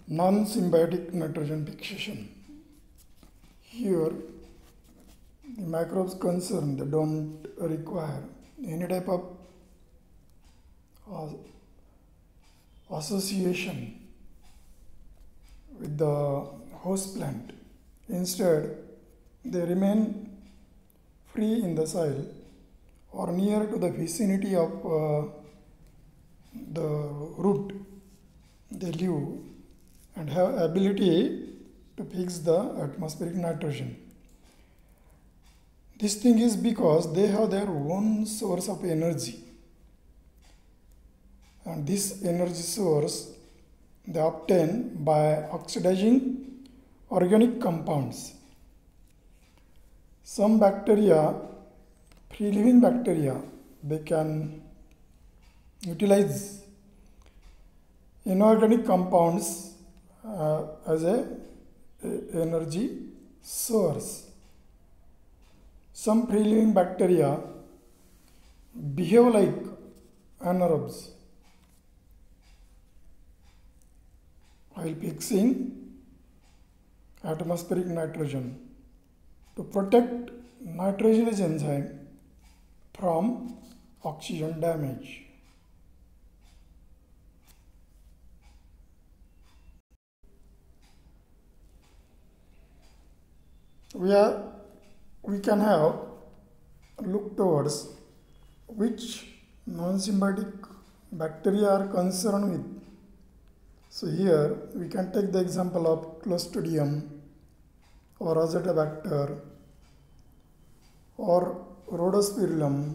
Non-symbiotic nitrogen fixation. Here, the microbes concerned they don't require any type of uh, association with the host plant. Instead, they remain free in the soil or near to the vicinity of the root. They live and have ability to fix the atmospheric nitrogen. This thing is because they have their own source of energy, and this energy source they obtain by oxidizing organic compounds. Some bacteria, free living bacteria, they can utilize inorganic compounds as a energy source. Some free living bacteria behave like anaerobes while fixing atmospheric nitrogen to protect nitrogenase enzyme from oxygen damage. We can have look towards which non-symbiotic bacteria are concerned with. So here we can take the example of Clostridium or Azotobacter or Rhodospirillum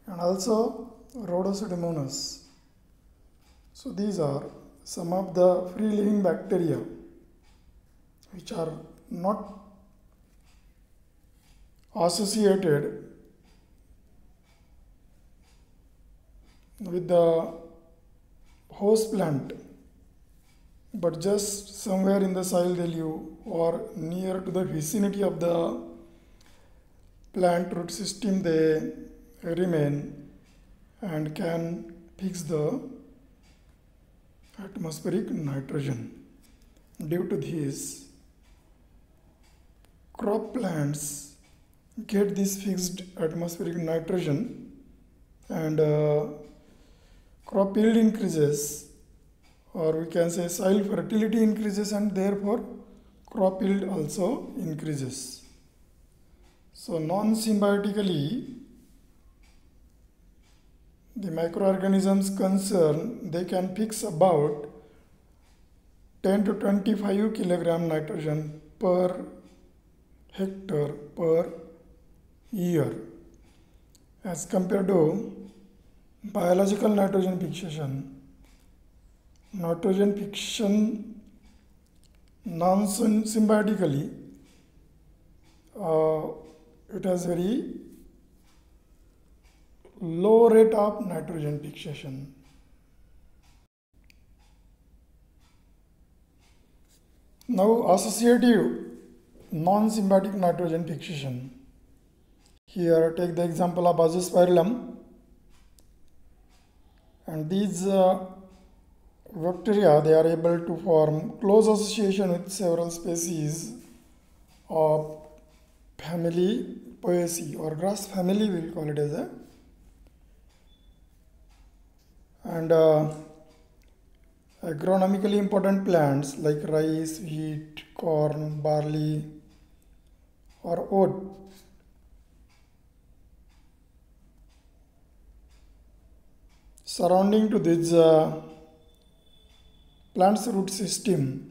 and also Rhodopseudomonas. So these are some of the free living bacteria which are not associated with the host plant, but just somewhere in the soil they live or near to the vicinity of the plant root system they remain and can fix the atmospheric nitrogen. Due to this, crop plants get this fixed atmospheric nitrogen and crop yield increases, or we can say soil fertility increases, and therefore crop yield also increases. So non-symbiotically, the microorganisms concerned they can fix about 10 to 25 kilogram nitrogen per hectare per year, as compared to biological nitrogen fixation. Nitrogen fixation non-symbiotically, it has very low rate of nitrogen fixation. Now associative non-symbiotic nitrogen fixation. Here take the example of Azospirillum, and these bacteria they are able to form close association with several species of family Poaceae or grass family, we will call it as a, and agronomically important plants like rice, wheat, corn, barley or oat. Surrounding to this plant's root system,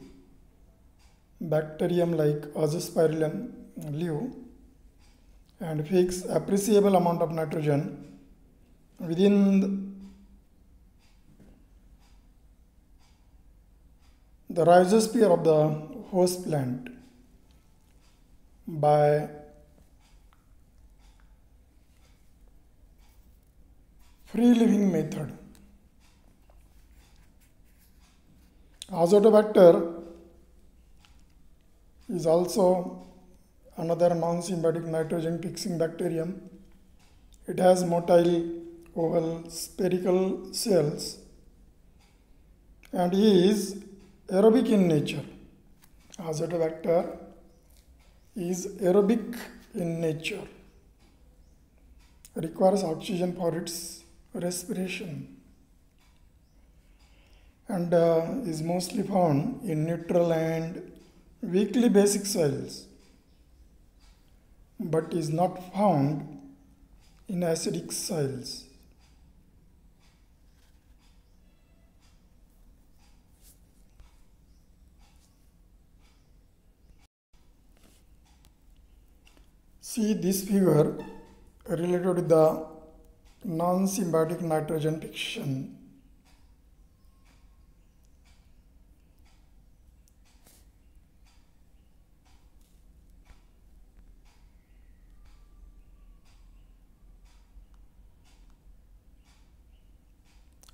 bacterium like Azospirillum live and fix appreciable amount of nitrogen within the rhizosphere of the host plant by free living method. Azotobacter is also another non-symbiotic nitrogen fixing bacterium. It has motile oval spherical cells and is aerobic in nature. Azotobacter is aerobic in nature, requires oxygen for its respiration, and is mostly found in neutral and weakly basic soils, but is not found in acidic soils. See this figure related to the non-symbiotic nitrogen fixation.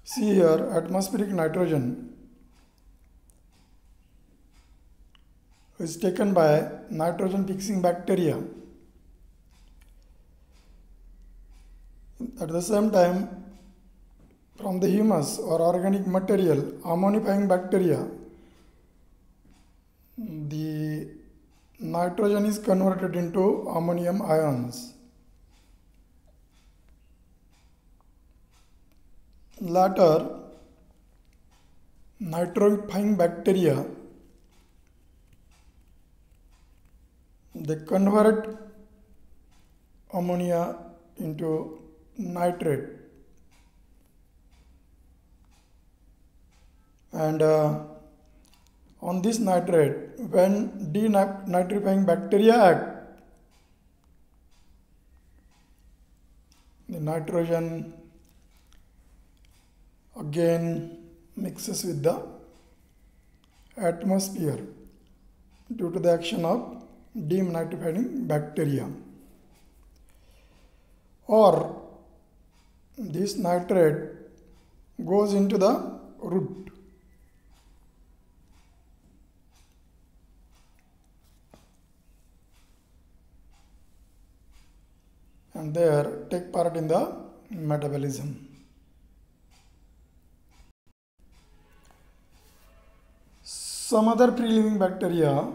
See here, atmospheric nitrogen is taken by nitrogen fixing bacteria. At the same time, from the humus or organic material, ammonifying bacteria, the nitrogen is converted into ammonium ions. Later, nitrifying bacteria, they convert ammonia into nitrate, and on this nitrate, when denitrifying bacteria act, the nitrogen again mixes with the atmosphere due to the action of denitrifying bacteria, or this nitrate goes into the root. And there take part in the metabolism. Some other free-living bacteria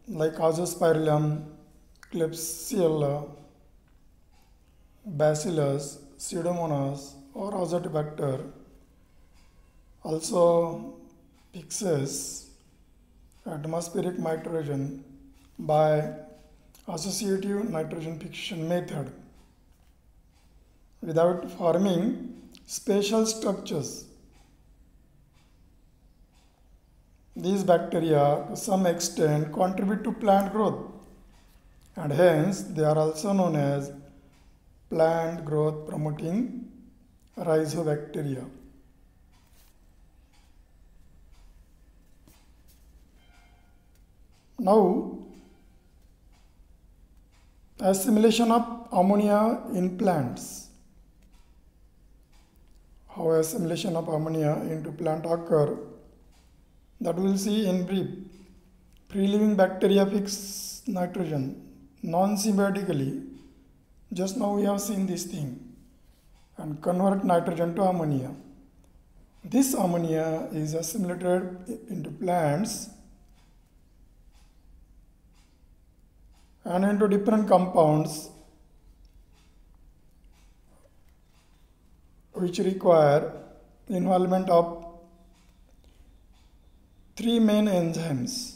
like Azospirillum, Klebsiella, Bacillus, Pseudomonas or Azotobacter also fixes atmospheric nitrogen by associative nitrogen fixation method without forming special structures. These bacteria to some extent contribute to plant growth, and hence they are also known as plant growth promoting rhizobacteria. Now, assimilation of ammonia in plants. How assimilation of ammonia into plant occur, that we will see in brief. Free-living bacteria fix nitrogen non-symbiotically. Just now we have seen this thing, and convert nitrogen to ammonia. This ammonia is assimilated into plants and into different compounds which require involvement of three main enzymes.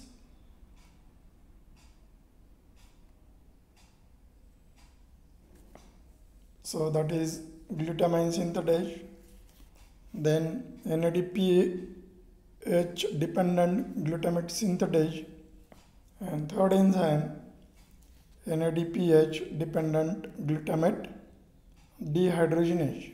So that is glutamine synthetase, then NADPH dependent glutamate synthetase, and third enzyme NADPH dependent glutamate dehydrogenase.